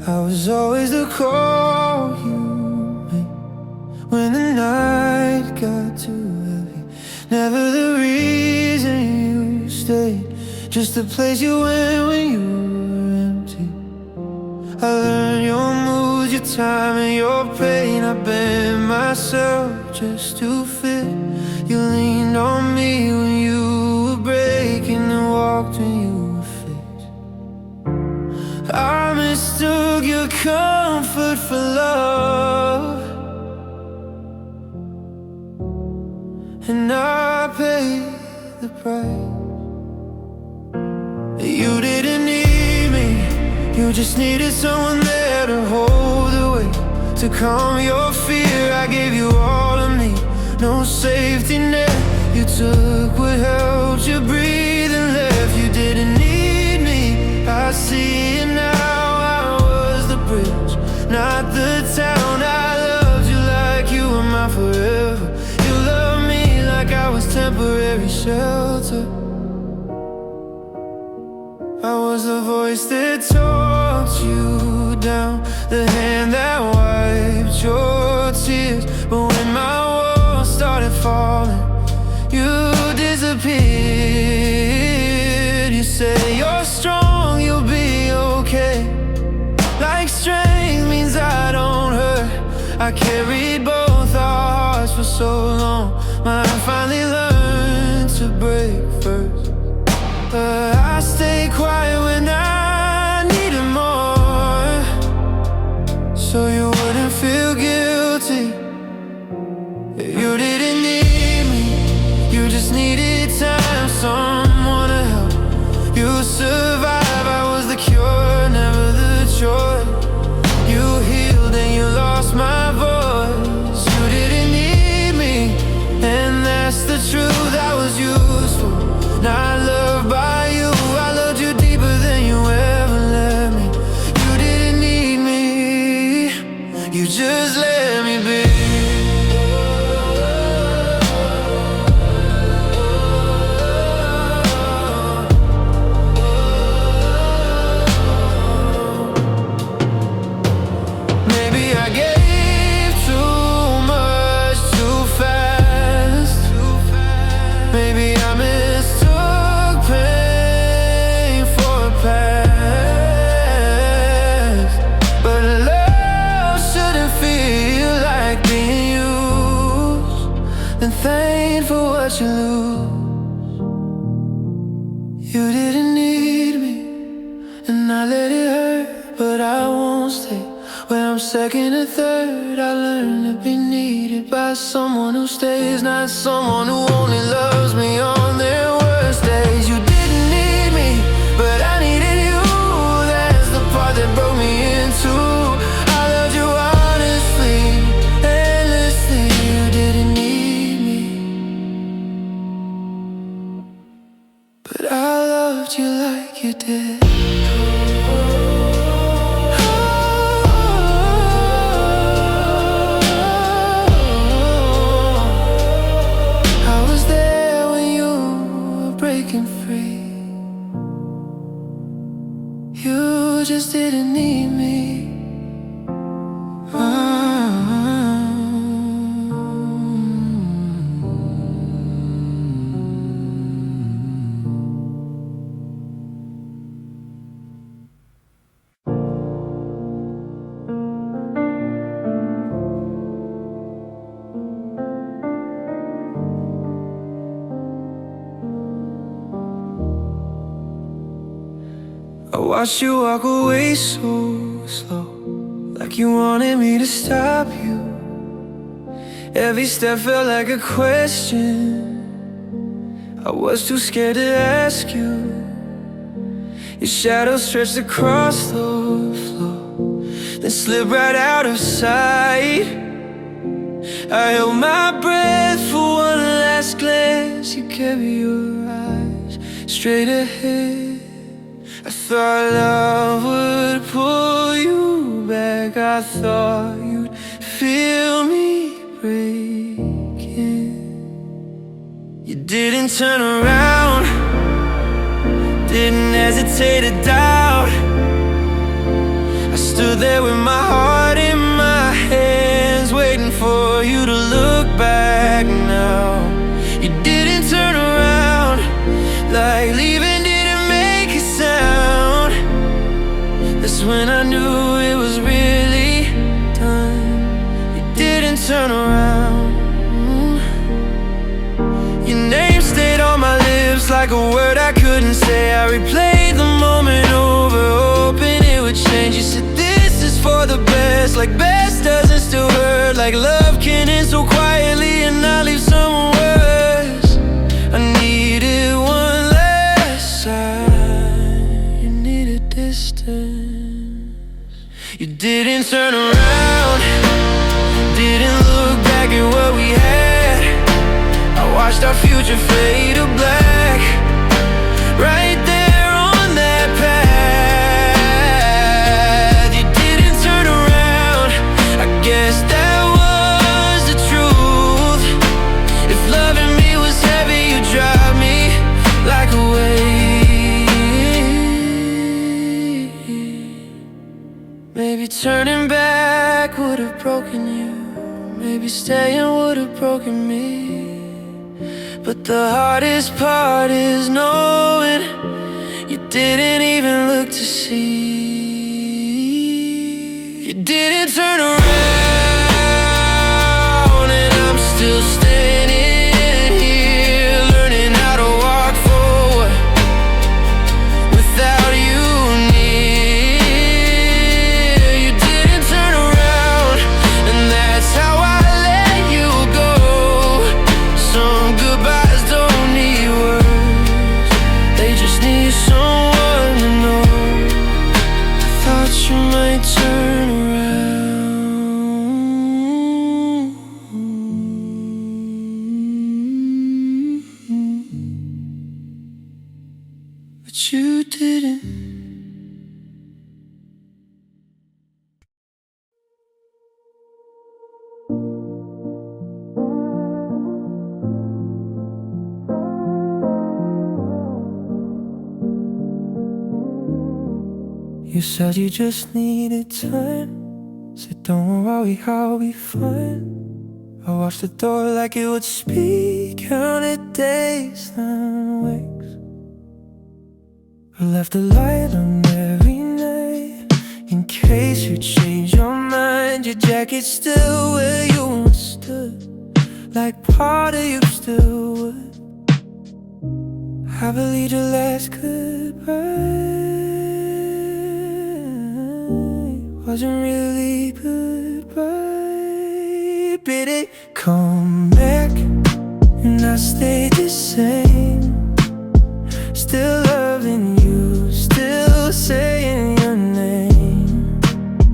I was always the call you made when the night got too heavy. Never the reason you stayed, just the place you went when you were empty. I learned your moods, your time and your pain. I bent myself just to fit. You leaned on me when you were breaking and walked when you were fixed. I mistook your comfort for love, and I paid the price. You didn't need me, you just needed someone there to hold the weight, to calm your fear. I gave you all of me, no safety net. You took what helped you breathe and left. You didn't need me, I see it now. I was the bridge, not the town. I loved you like you were mine forever. You loved me like I was temporary shelter. I was the voice that talked you down, the hand that wiped your tears. But when my walls started falling, you disappeared. You say you're strong, you'll be okay, like strength means I don't hurt. I carried both our hearts for so long. Mine finally learned to break first, but I stay quiet when I needed more, so you wouldn't feel guilty. You didn't need me, you just needed time, someone to help you survive. I was the cure, never the joy. You healed and you lost my voice. You didn't need me, and that's the truth. I was useful, not loved by you. I loved you deeper than you ever let me. You didn't need me, you just let me be. Maybe I gave too much too fast. Maybe I mistook pain for a past. But love shouldn't feel like being used, then thank for what you lose. You didn't need me, and I let it hurt, but I won't stay. When I'm second or third, I learned to be needed by someone who stays, not someone who only loves me on their worst days. You didn't need me, but I needed you. That's the part that broke me in two. I loved you honestly, endlessly. You didn't need me, but I loved you like you did. Breaking free, you just didn't need me. I watched you walk away so slow, like you wanted me to stop you. Every step felt like a question, I was too scared to ask you. Your shadow stretched across the floor, then slipped right out of sight. I held my breath for one last glance. You kept your eyes straight ahead. I thought love would pull you back. I thought you'd feel me breaking. You didn't turn around, didn't hesitate to doubt. I stood there with my heart in my hands, waiting for you to look back now. You didn't turn around, like leaving didn't make a sound. That's when I knew it was really done. You didn't turn around. Your name stayed on my lips like a word I couldn't say. I replayed the moment over, hoping it would change. You said this is for the best, like best doesn't still hurt, like love can end so quietly and not leave someone worse. I needed one last sign, you needed distance. You didn't turn around, didn't look back at what we had. I watched our future fade to black, right there on that path. You didn't turn around, I guess that was the truth. If loving me was heavy, you'd drive me like a wave. Maybe turning back would've broken you, maybe staying would've broken me. But the hardest part is knowing you didn't even look to see. You didn't turn around, and I'm still standing here, learning how to walk forward without you near. You didn't turn around, and that's how I let you go. Some goodbyes don't need words, they just need someone to know. I thought you might turn around, but you didn't. You said you just needed time, said don't worry, I'll be fine. I watched the door like it would speak, counted days and weeks. I left the light on every night, in case you change your mind. Your jacket's still where you once stood, like part of you still would. I believed your last goodbye wasn't really goodbye. Did it come back and I stayed the same? Still loving you, still saying your name.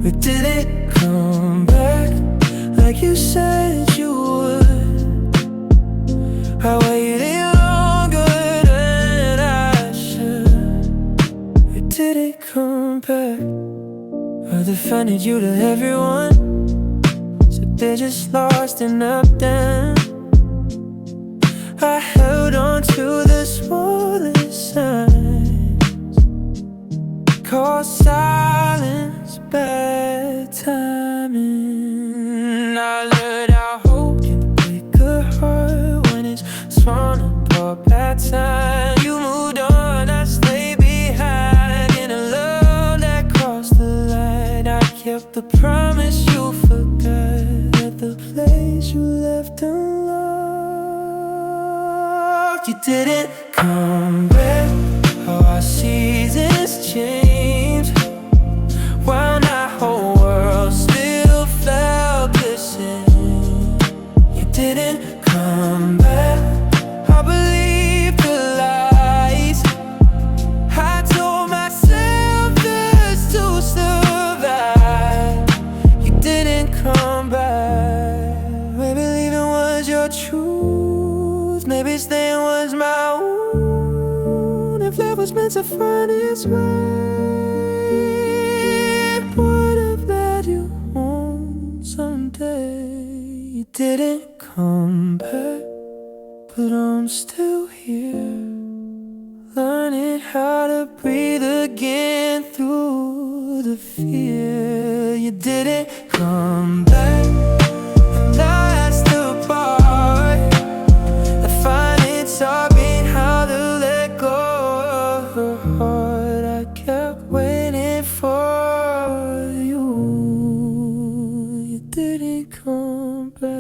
But did it come back like you said you would? I waited longer than I should. But did it come back? I defended you to everyone, said they're just lost and up down. I held on to the smallest signs, called silence bad timing. I learned how hope can break a heart when it's torn apart bad time. You moved on, I stayed behind in a love that crossed the line. I kept the promise you forgot, at the place you left unloved. You didn't come back, how our seasons change, while our whole world still felt the same. You didn't come back, I believed the lies I told myself just to survive. You didn't come back, maybe leaving was your truth, maybe staying was my own. If love was meant to find its way, would have let you home someday. You didn't come back, but I'm still here, learning how to breathe again through the fear. You didn't come back, and that's the part I find it's hard being how to let go of her heart. I kept waiting for you. You didn't come back.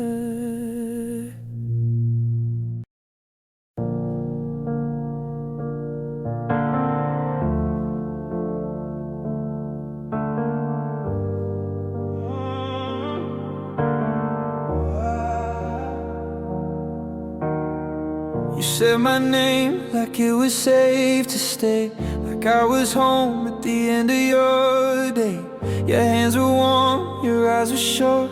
You said my name like it was safe to stay, like I was home at the end of your day. Your hands were warm, your eyes were sure.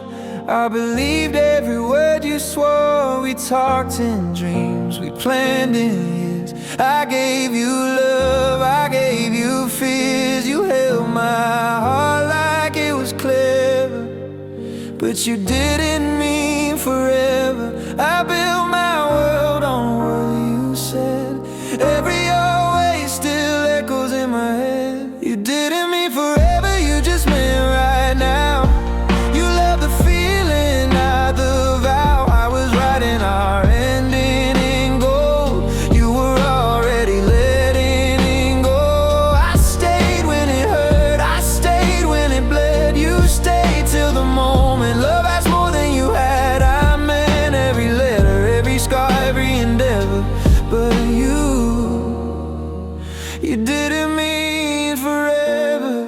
I believed every word you swore. We talked in dreams, we planned in years. I gave you love, I gave you fears. You held my heart like it was clever, but you didn't mean forever. I built my world on what you said. Every always still echoes in my head. You didn't mean forever, you just meant right now. You love the feeling, not the vow. I was writing our ending in gold. You were already letting go. I stayed when it hurt, I stayed when it bled. You stayed till the moment. Love has more than you had. I meant every letter, every scar, every endeavor. But you didn't mean forever.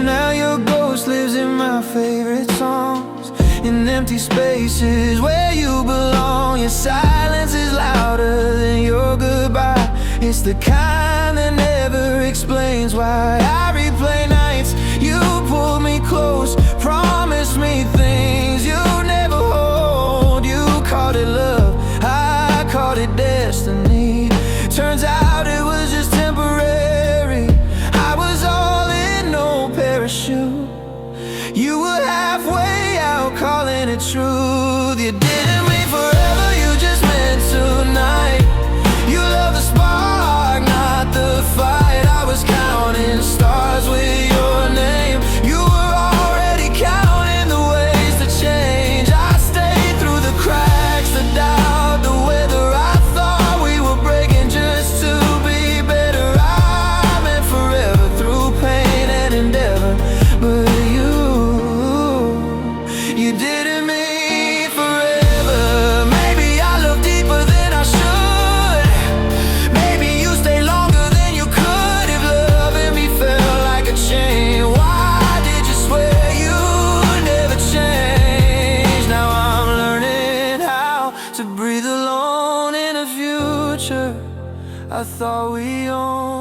Now your ghost lives in my favorite songs, in empty spaces where you belong. Your silence is louder than your goodbye. It's the kind that never explains why I replay nights you pulled me close, promised me things you never hold. You called it love, I called it destiny. Turns out it was just temporary. I was all in, no parachute. You were halfway out, calling it truth. You didn't mean forever, you just meant tonight. You love the spark, not the fight. I was counting stars with your name. You were already counting the ways to change. I stayed through the cracks, the doubt, the weather. I thought we were breaking just to be better. I meant forever through pain and endeavor. But you didn't mean forever. Maybe I love deeper than I should. Maybe you stay longer than you could. If loving me felt like a chain, why did you swear you'd never change? Now I'm learning how to breathe alone in a future I thought we owned.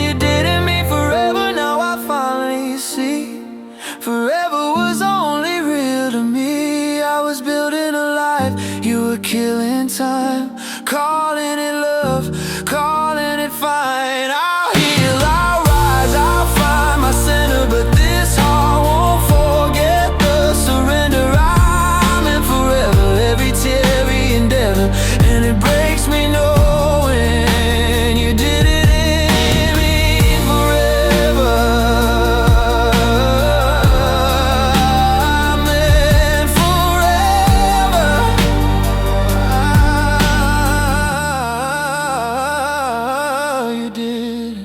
You didn't mean forever, now I finally see. Forever was only real to me. I was building a life, you were killing time. Calling it love, calling it fine. I'll heal, I'll rise, I'll find my center. But this heart won't forget the surrender. I'm in forever, every tear, every endeavor. And it breaks me knowing you didn't mean forever. I meant forever. You did.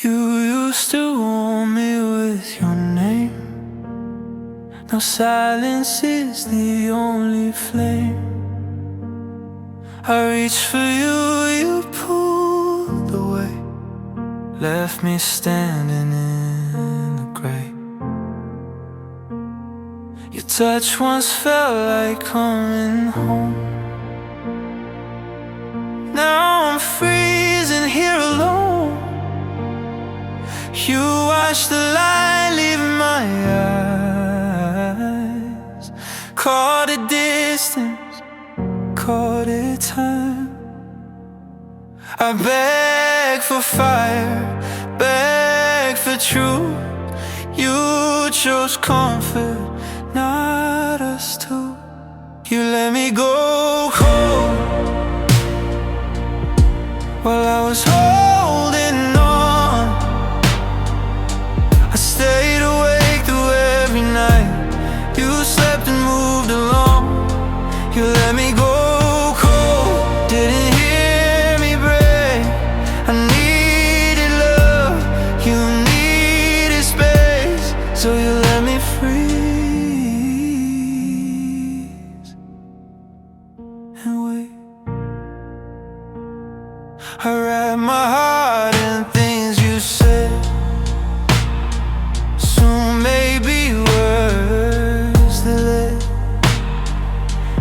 You used to warm me with your name. Now silence is the only flame. I reached for you, you pulled away, left me standing in the gray. Your touch once felt like coming home. Now I'm freezing here alone. You watch the light leave my eyes. caught a distance, caught it time. I beg for fire, beg for truth. You chose comfort, not us two. You let me go cold while I was holding on. I stayed awake through every night. You slept and moved along. You let me go cold, didn't hear me break. I needed love, you needed space, so you let me freeze and wait. I wrap my heart in things you said, soon maybe words that led.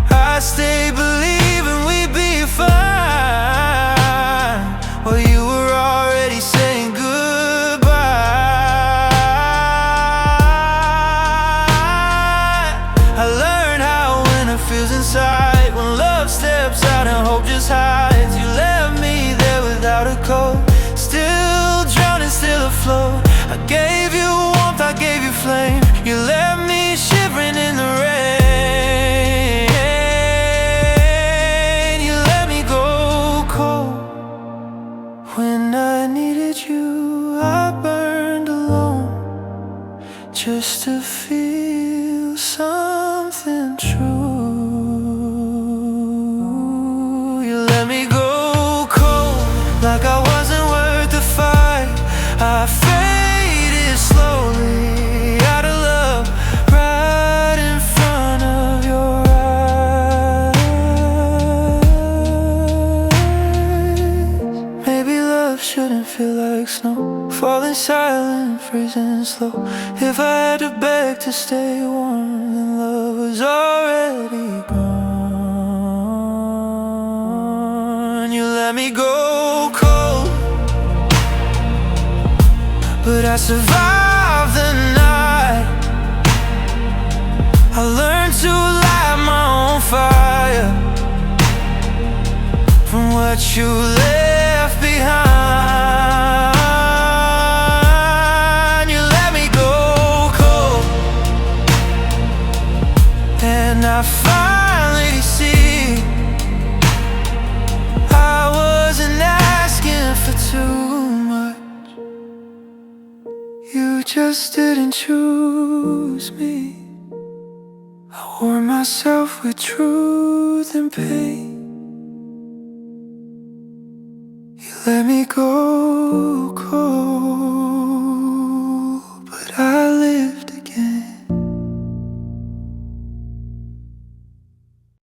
I stay believing we'd be fine, while you were already saying goodbye. I learned how winter feels inside, when love steps out and hope just hides. You left me there without a coat, still drowning, still afloat. I gave you warmth, I gave you flame. You left me shivering in the rain. You let me go cold when I needed you. I burned alone just to feel something true. You let me go cold like I wasn't worth the fight. I faded slowly out of love, right in front of your eyes. Maybe love shouldn't feel like snow, falling silent, freezing slow. If I had to beg to stay warm, then love was already gone. You let me go cold, but I survived the night. I learned to light my own fire from what you left behind. You let me go cold, and I finally see I wasn't asking for too much. You just didn't choose me. I wore myself with truth and pain. You let me go cold.